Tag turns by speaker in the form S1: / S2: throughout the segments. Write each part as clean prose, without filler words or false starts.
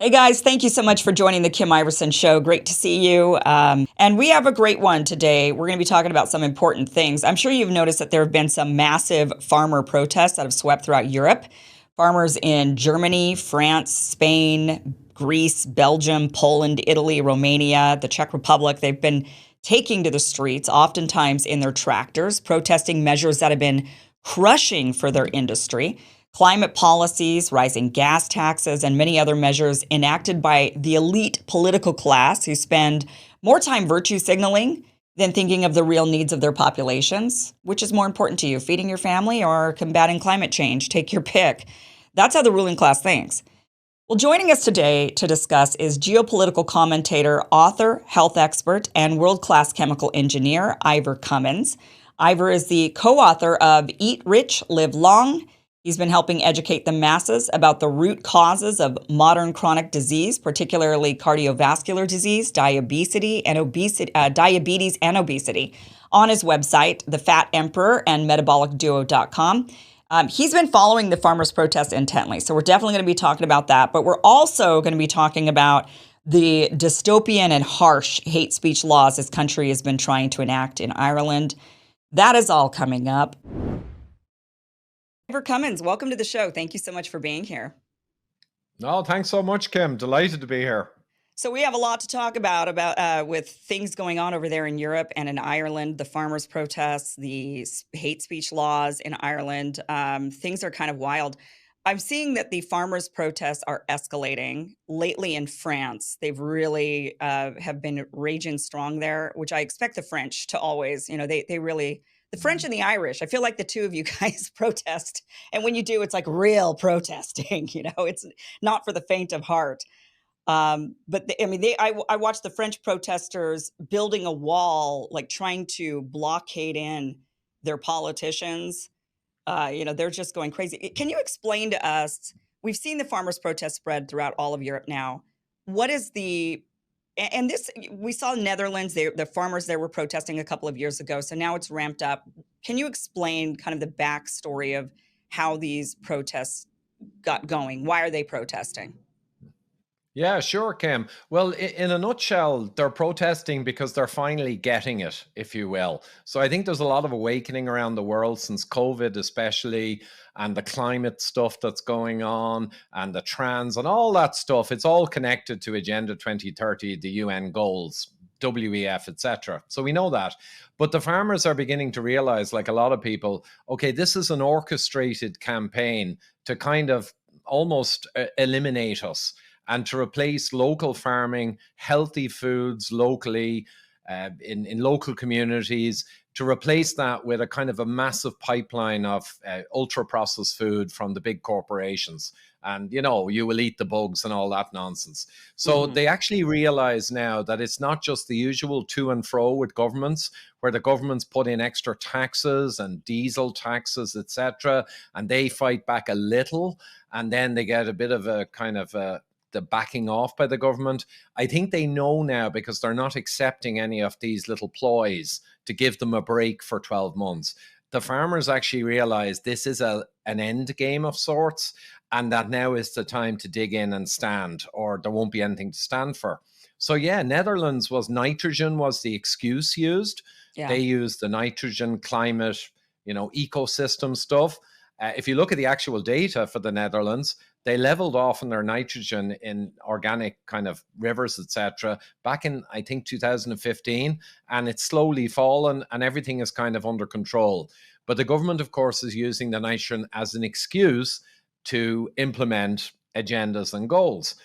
S1: Hey guys, thank you so much for joining the Kim Iverson Show. Great to see you. And we have a great one today. We're going to be talking about some important things. I'm sure you've noticed that there have been some massive farmer protests that have swept throughout Europe. Farmers in Germany, France, Spain, Greece, Belgium, Poland, Italy, Romania, the Czech Republic, they've been taking to the streets, oftentimes in their tractors, protesting measures that have been crushing for their industry. Climate policies, rising gas taxes, and many other measures enacted by the elite political class who spend more time virtue signaling than thinking of the real needs of their populations. Which is more important to you, feeding your family or combating climate change? Take your pick. That's how the ruling class thinks. Well, joining us today to discuss is geopolitical commentator, author, health expert, and world class chemical engineer, Ivor Cummins. Ivor is the co author of Eat Rich, Live Long. He's been helping educate the masses about the root causes of modern chronic disease, particularly cardiovascular disease, diabetes, and obesity, on his website, The Fat Emperor and MetabolicDuo.com. He's been following the farmers' protests intently, so we're definitely going to be talking about that. But we're also going to be talking about the dystopian and harsh hate speech laws this country has been trying to enact in Ireland. That is all coming up. Ivor Cummins, welcome to the show. Thank you so much for being here.
S2: No, thanks so much, Kim. Delighted to be here.
S1: So we have a lot to talk about with things going on over there in Europe and in Ireland, the farmers' protests, the hate speech laws in Ireland. Things are kind of wild. I'm seeing that the farmers' protests are escalating lately in France. They've really have been raging strong there, which I expect the French to always, they really, the French and the Irish, I feel like the two of you guys protest. And when you do, it's like real protesting, it's not for the faint of heart. I watched the French protesters building a wall, like trying to blockade in their politicians. They're just going crazy. Can you explain to us? We've seen the farmers' protest spread throughout all of Europe now. What is and this, we saw Netherlands, the farmers there were protesting a couple of years ago. So now it's ramped up. Can you explain kind of the backstory of how these protests got going? Why are they protesting?
S2: Yeah, sure, Kim. Well, in a nutshell, they're protesting because they're finally getting it, if you will. So I think there's a lot of awakening around the world since COVID, especially, and the climate stuff that's going on, and the trans and all that stuff. It's all connected to Agenda 2030, the UN goals, WEF, etc. So we know that. But the farmers are beginning to realize, like a lot of people, okay, this is an orchestrated campaign to kind of almost eliminate us and to replace local farming, healthy foods locally, in local communities, to replace that with a kind of a massive pipeline of ultra processed food from the big corporations. And, you will eat the bugs and all that nonsense. So they actually realize now that it's not just the usual to and fro with governments, where the governments put in extra taxes and diesel taxes, etc., and they fight back a little, and then they get a bit of a kind of the backing off by the government. I think they know now, because they're not accepting any of these little ploys to give them a break for 12 months. The farmers actually realize this is an end game of sorts, and that now is the time to dig in and stand, or there won't be anything to stand for. So yeah, Netherlands nitrogen was the excuse used.
S1: Yeah.
S2: They used the nitrogen, climate, ecosystem stuff. If you look at the actual data for the Netherlands, they leveled off on their nitrogen in organic kind of rivers, etc., back in, I think, 2015, and it's slowly fallen and everything is kind of under control. But the government, of course, is using the nitrogen as an excuse to implement agendas and goals.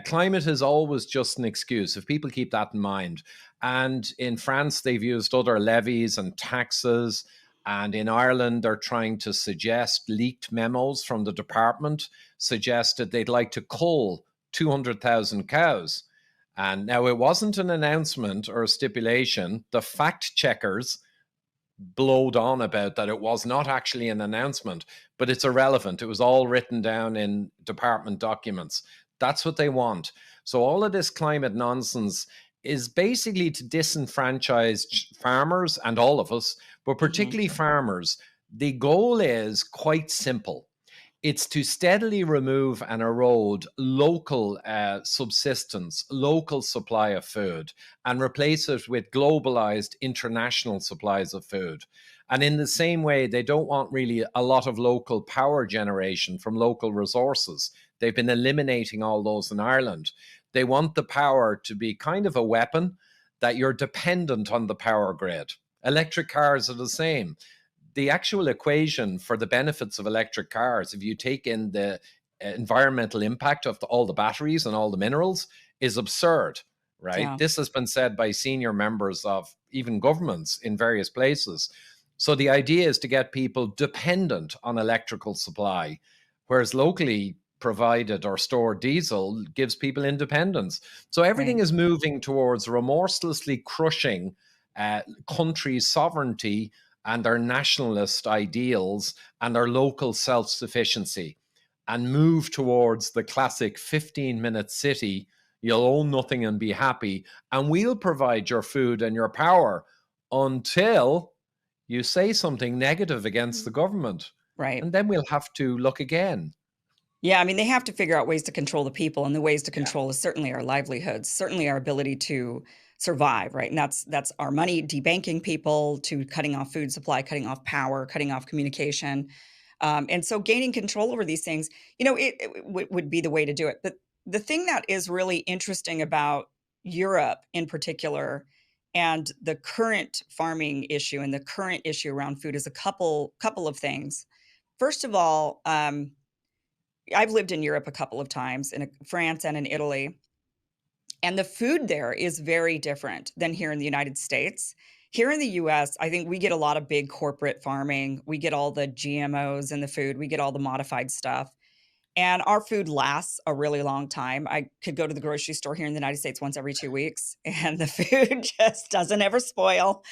S2: Climate is always just an excuse, if people keep that in mind. And in France, they've used other levies and taxes. And in Ireland, they're trying to suggest, leaked memos from the department suggested they'd like to cull 200,000 cows. And now it wasn't an announcement or a stipulation. The fact checkers blowed on about that it was not actually an announcement, but it's irrelevant. It was all written down in department documents. That's what they want. So all of this climate nonsense is basically to disenfranchise farmers and all of us, but particularly farmers. The goal is quite simple. It's to steadily remove and erode local subsistence, local supply of food, and replace it with globalized international supplies of food. And in the same way, they don't want really a lot of local power generation from local resources. They've been eliminating all those in Ireland. They want the power to be kind of a weapon that you're dependent on the power grid. Electric cars are the same. The actual equation for the benefits of electric cars, if you take in the environmental impact of all the batteries and all the minerals, is absurd, right?
S1: Yeah.
S2: This has been said by senior members of even governments in various places. So the idea is to get people dependent on electrical supply, whereas locally provided or stored diesel gives people independence. So everything
S1: Right.
S2: is moving towards remorselessly crushing countries' sovereignty and their nationalist ideals and their local self sufficiency, and move towards the classic 15-minute city. You'll own nothing and be happy, and we'll provide your food and your power until you say something negative against the government.
S1: Right.
S2: And then we'll have to look again.
S1: Yeah, I mean, they have to figure out ways to control the people, and the ways to
S2: Yeah.
S1: control is certainly our livelihoods, certainly our ability to survive, right? And that's our money, debanking people, to cutting off food supply, cutting off power, cutting off communication. And so gaining control over these things, would be the way to do it. But the thing that is really interesting about Europe in particular, and the current farming issue and the current issue around food, is a couple of things. First of all, I've lived in Europe a couple of times, in France and in Italy, and the food there is very different than here in the United States. Here in the US, I think we get a lot of big corporate farming. We get all the GMOs in the food, we get all the modified stuff, and our food lasts a really long time. I could go to the grocery store here in the United States once every 2 weeks, and the food just doesn't ever spoil.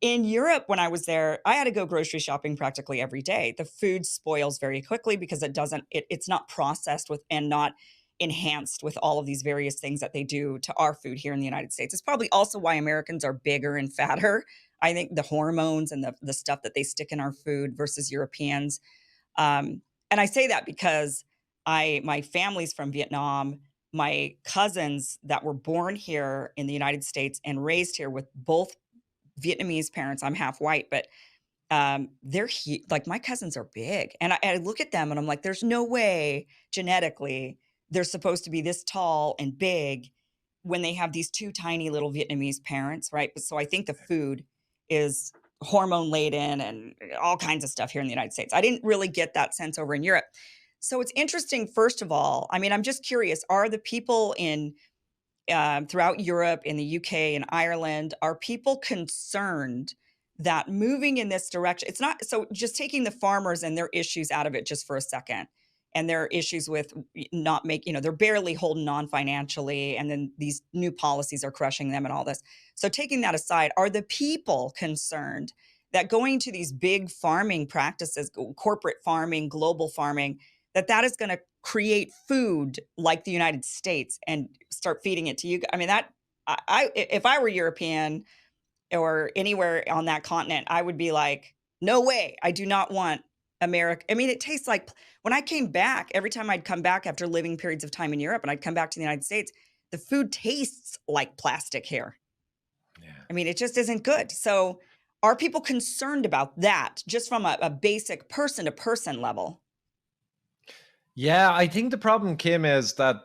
S1: In Europe, when I was there, I had to go grocery shopping practically every day. The food spoils very quickly because it's not processed with, and not enhanced with all of these various things that they do to our food here in the United States. It's probably also why Americans are bigger and fatter. I think the hormones and the stuff that they stick in our food versus Europeans. And I say that because my family's from Vietnam. My cousins that were born here in the United States and raised here with both Vietnamese parents. I'm half white, but like, my cousins are big, and I look at them and I'm like, there's no way genetically they're supposed to be this tall and big when they have these two tiny little Vietnamese parents, right? So I think the food is hormone laden and all kinds of stuff here in the United States. I didn't really get that sense over in Europe. So it's interesting. First of all, I mean, I'm just curious: are the people in throughout Europe, in the UK, and Ireland, are people concerned that moving in this direction? It's not so, just taking the farmers and their issues out of it just for a second, and their issues with not make, they're barely holding on financially, and then these new policies are crushing them and all this. So taking that aside, are the people concerned that going to these big farming practices, corporate farming, global farming, that is going to create food like the United States and start feeding it to you? I mean, if I were European or anywhere on that continent, I would be like, no way. I do not want America. I mean, it tastes like, when I came back, every time I'd come back after living periods of time in Europe and I'd come back to the United States, the food tastes like plastic here.
S2: Yeah.
S1: I mean, it just isn't good. So are people concerned about that, just from a basic person to person level?
S2: Yeah, I think the problem, Kim, is that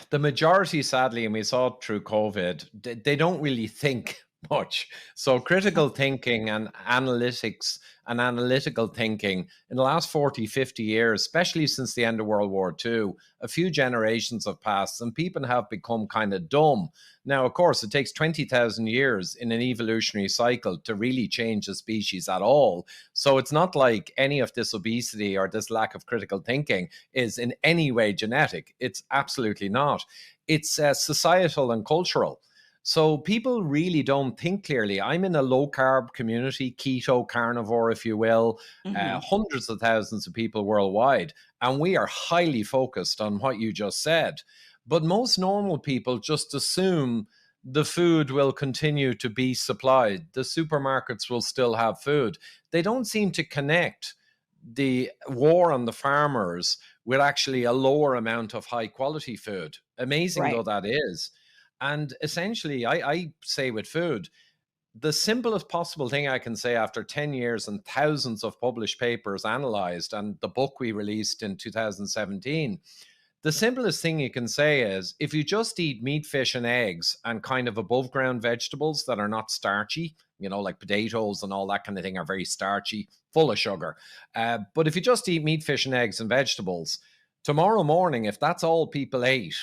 S2: the majority, sadly, and we saw it through COVID, they don't really think much. So critical thinking and analytics and analytical thinking in the last 40, 50 years, especially since the end of World War II, a few generations have passed and people have become kind of dumb. Now, of course, it takes 20,000 years in an evolutionary cycle to really change a species at all. So it's not like any of this obesity or this lack of critical thinking is in any way genetic. It's absolutely not. It's societal and cultural. So people really don't think clearly. I'm in a low carb community, keto, carnivore, if you will,
S1: Hmm.
S2: hundreds of thousands of people worldwide. And we are highly focused on what you just said. But most normal people just assume the food will continue to be supplied. The supermarkets will still have food. They don't seem to connect the war on the farmers with actually a lower amount of high quality food, amazing though
S1: Right.
S2: that is. And essentially, I say with food, the simplest possible thing I can say after 10 years and thousands of published papers analyzed, and the book we released in 2017, the simplest thing you can say is if you just eat meat, fish, and eggs and kind of above ground vegetables that are not starchy, like potatoes and all that kind of thing are very starchy, full of sugar. But if you just eat meat, fish, and eggs and vegetables, tomorrow morning, if that's all people ate,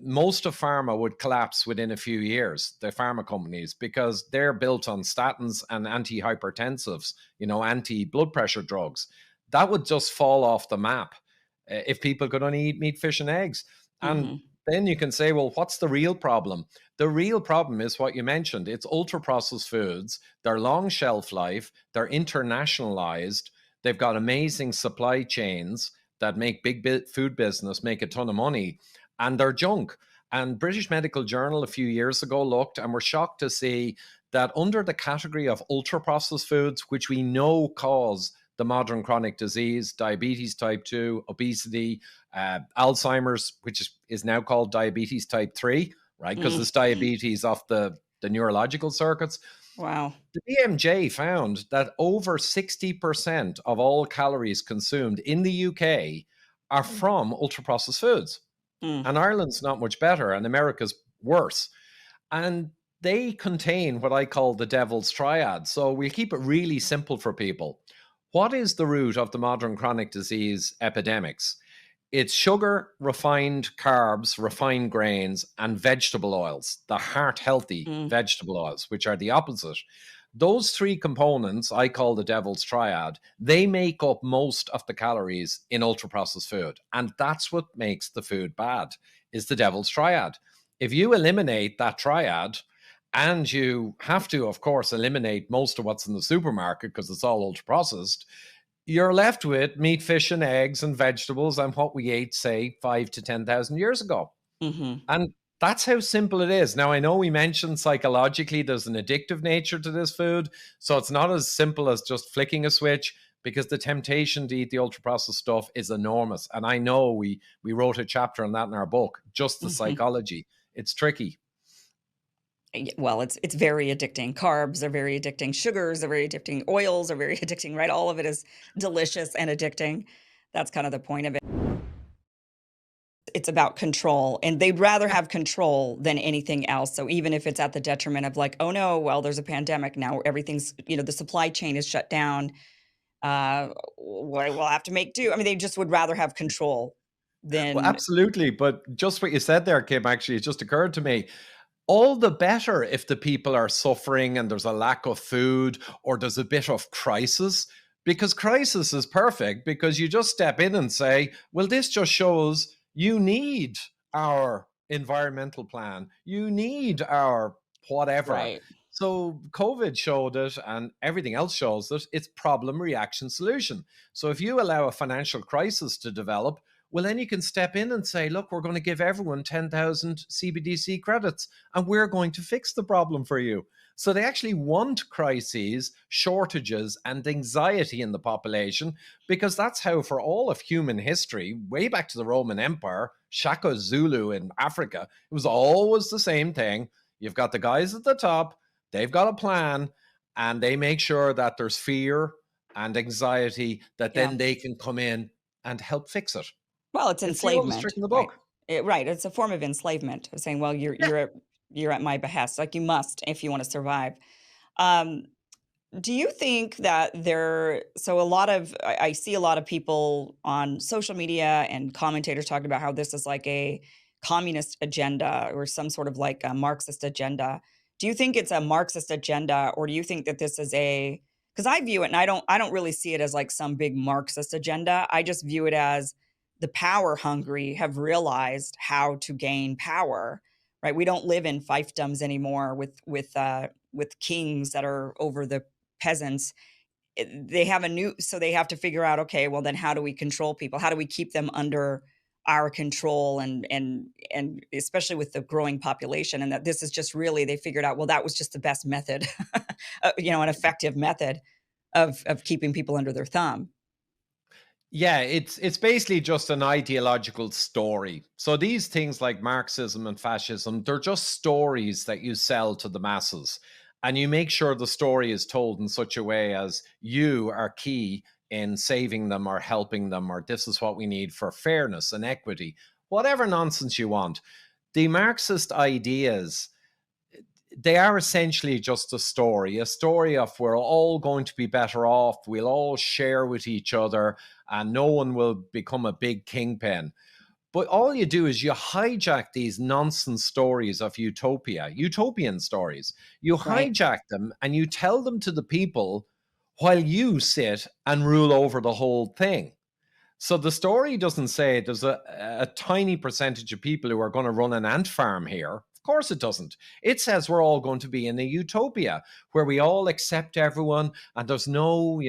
S2: most of pharma would collapse within a few years, the pharma companies, because they're built on statins and antihypertensives, anti blood pressure drugs. That would just fall off the map if people could only eat meat, fish, and eggs. And
S1: Hmm.
S2: then you can say, well, what's the real problem? The real problem is what you mentioned. It's ultra processed foods. They're long shelf life. They're internationalized. They've got amazing supply chains that make big food business make a ton of money, and they're junk. And British Medical Journal a few years ago looked and were shocked to see that under the category of ultra processed foods, which we know cause the modern chronic disease, diabetes type 2, obesity, Alzheimer's, which is now called diabetes type 3, right? Because
S1: Mm.
S2: it's diabetes off the neurological circuits.
S1: Wow.
S2: The BMJ found that over 60% of all calories consumed in the UK are from ultra processed foods.
S1: Mm.
S2: And Ireland's not much better, and America's worse. And they contain what I call the devil's triad. So we keep it really simple for people. What is the root of the modern chronic disease epidemics? It's sugar, refined carbs, refined grains, and vegetable oils, the heart healthy
S1: Mm.
S2: vegetable oils, which are the opposite. Those three components I call the devil's triad. They make up most of the calories in ultra processed food. And that's what makes the food bad, is the devil's triad. If you eliminate that triad, and you have to, of course, eliminate most of what's in the supermarket because it's all ultra processed, you're left with meat, fish, and eggs and vegetables and what we ate, say, 5 to 10,000 years ago.
S1: Hmm.
S2: And that's how simple it is. Now, I know we mentioned psychologically there's an addictive nature to this food. So it's not as simple as just flicking a switch, because the temptation to eat the ultra processed stuff is enormous. And I know we wrote a chapter on that in our book, just the
S1: Hmm.
S2: psychology. It's tricky.
S1: Well, it's very addicting. Carbs are very addicting. Sugars are very addicting. Oils are very addicting, right? All of it is delicious and addicting. That's kind of the point of it. It's about control, and they'd rather have control than anything else. So even if it's at the detriment of like, oh no, well, there's a pandemic now, everything's, the supply chain is shut down. We'll have to make do. I mean, they just would rather have control
S2: Well,
S1: than.
S2: absolutely. But just what you said there, Kim, actually, it just occurred to me. All the better if the people are suffering and there's a lack of food or there's a bit of crisis, because crisis is perfect because you just step in and say, well, this just shows you need our environmental plan, you need our whatever.
S1: Right.
S2: So COVID showed it, and everything else shows that it's problem, reaction, solution. So if you allow a financial crisis to develop, well, then you can step in and say, look, we're going to give everyone 10,000 CBDC credits and we're going to fix the problem for you. So they actually want crises, shortages, and anxiety in the population, because that's how, for all of human history, way back to the Roman Empire, Shaka Zulu in Africa, it was always the same thing. You've got the guys at the top, they've got a plan, and they make sure that there's fear and anxiety, that
S1: Yeah.
S2: then they can come in and help fix it.
S1: Well, it's
S2: It's the oldest trick
S1: enslavement,
S2: in the
S1: right?
S2: book.
S1: Right, it's a form of enslavement of saying, "Well,
S2: Yeah.
S1: you're at my behest, like, you must if you wanna survive." Um, do you think that a lot of I see a lot of people on social media and commentators talking about how this is like a communist agenda or some sort of like a Marxist agenda. Do you think it's a Marxist agenda, or do you think that this is a? Because I view it and I don't really see it as like some big Marxist agenda. I just view it as the power hungry have realized how to gain power, right? We don't live in fiefdoms anymore with kings that are over the peasants. They have a new, so they have to figure out, okay, well then how do we control people? How do we keep them under our control? And especially with the growing population, and that this is just really, they figured out, well, that was just the best method, an effective method of keeping people under their thumb.
S2: Yeah, it's basically just an ideological story. So these things like Marxism and fascism, they're just stories that you sell to the masses. And you make sure the story is told in such a way as you are key in saving them or helping them, or this is what we need for fairness and equity, whatever nonsense you want. The Marxist ideas, they are essentially just a story of we're all going to be better off, we'll all share with each other, and no one will become a big kingpin. But all you do is you hijack these nonsense stories of utopia, utopian stories. You
S1: Right.
S2: hijack them and you tell them to the people while you sit and rule over the whole thing. So the story doesn't say there's a tiny percentage of people who are going to run an ant farm here. Of course it doesn't. It says we're all going to be in a utopia where we all accept everyone and there's no,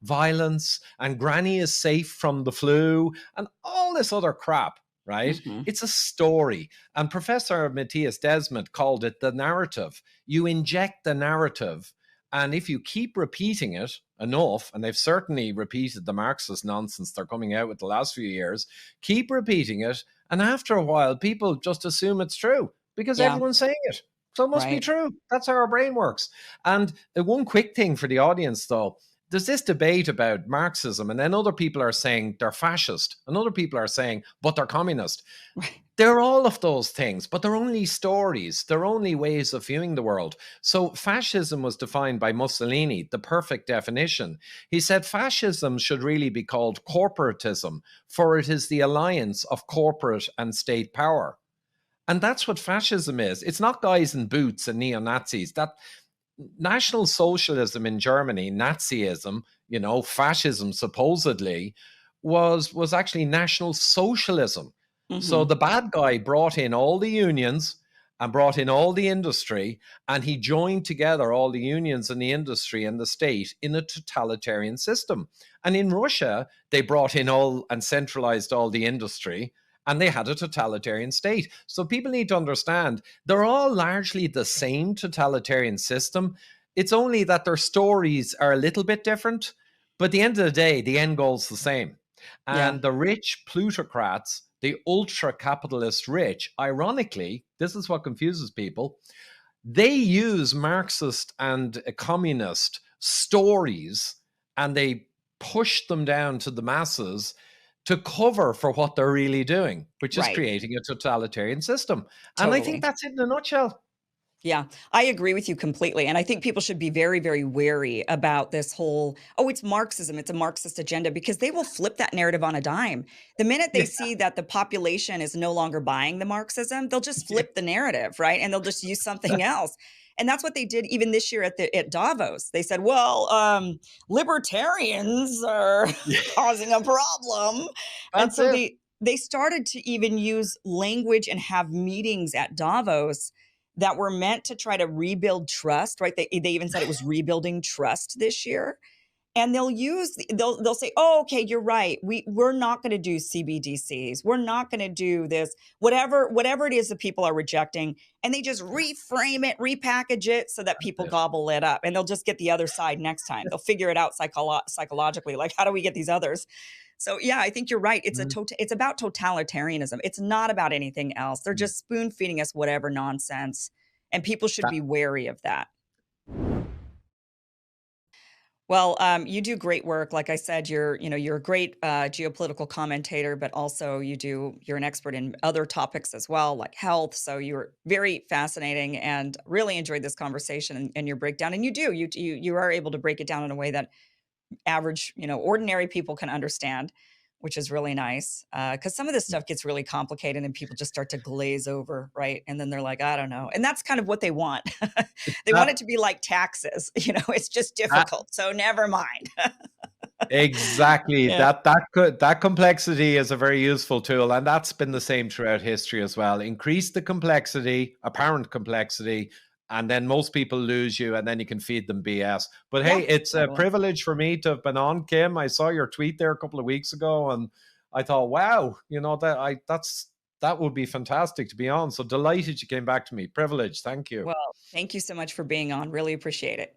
S2: violence, and granny is safe from the flu and all this other crap, right?
S1: Hmm.
S2: It's a story. And Professor Matthias Desmet called it the narrative. You inject the narrative, and if you keep repeating it enough, and they've certainly repeated the Marxist nonsense they're coming out with the last few years, keep repeating it. And after a while, people just assume it's true because
S1: Yeah.
S2: everyone's saying it. So it must be
S1: Right.
S2: true. That's how our brain works. And one quick thing for the audience, though, there's this debate about Marxism, and then other people are saying they're fascist, and other people are saying, but they're communist. They're all of those things, but they're only stories. They're only ways of viewing the world. So fascism was defined by Mussolini, the perfect definition. He said fascism should really be called corporatism, for it is the alliance of corporate and state power. And that's what fascism is. It's not guys in boots and neo-Nazis. That National Socialism in Germany, Nazism, fascism supposedly was actually National Socialism. So
S1: Hmm.
S2: the bad guy brought in all the unions and brought in all the industry, and he joined together all the unions and the industry and the state in a totalitarian system. And in Russia, they brought in all and centralized all the industry, and they had a totalitarian state. So people need to understand they're all largely the same totalitarian system. It's only that their stories are a little bit different, but at the end of the day, the end goal's the same.
S1: Yeah.
S2: And the rich plutocrats, the ultra capitalist rich, ironically, this is what confuses people. They use Marxist and communist stories and they push them down to the masses to cover for what they're really doing, which is
S1: Right.
S2: creating a totalitarian system. And I think
S1: Totally.
S2: that's it in a nutshell.
S1: Yeah, I agree with you completely. And I think people should be very, very wary about this whole, oh, it's Marxism, it's a Marxist agenda, because they will flip that narrative on a dime. The minute they
S2: Yeah,
S1: see that the population is no longer buying the Marxism, they'll just
S2: yeah,
S1: flip the narrative, right? And they'll just use something else. And that's what they did even this year at Davos. They said, well, libertarians are
S2: yeah.
S1: causing a problem. And
S2: That's
S1: so
S2: it.
S1: they started to even use language and have meetings at Davos that were meant to try to rebuild trust, right? They even said it was rebuilding trust this year. And they'll say, "Oh, okay, you're right. We're not going to do CBDCs. We're not going to do this. Whatever it is that people are rejecting." And they just reframe it, repackage it so that people
S2: That's
S1: gobble it up, and they'll just get the other side next time. They'll figure it out psychologically, like how do we get these others? So yeah, I think you're right.
S2: it.
S1: It's about totalitarianism. It's not about anything else. They're
S2: Mm.
S1: just spoon feeding us whatever nonsense, and people should
S2: That
S1: be wary of that. Well, you do great work. Like I said, you're a great geopolitical commentator, but also you're an expert in other topics as well, like health. So you're very fascinating, and really enjoyed this conversation and your breakdown. And you are able to break it down in a way that average, ordinary people can understand, which is really nice. Because some of this stuff gets really complicated and people just start to glaze over, right? And then they're like, I don't know. And that's kind of what they want. They want
S2: that
S1: it to be like taxes, it's just
S2: that
S1: difficult. So never mind.
S2: exactly.
S1: Yeah.
S2: That complexity is a very useful tool, and that's been the same throughout history as well. Increase the complexity, apparent complexity, and then most people lose you, and then you can feed them BS. But
S1: Yeah,
S2: hey, it's a
S1: totally.
S2: privilege for me to have been on, Kim. I saw your tweet there a couple of weeks ago, and I thought, wow, that would be fantastic to be on. So delighted you came back to me. Privilege. Thank you.
S1: Well, thank you so much for being on. Really appreciate it.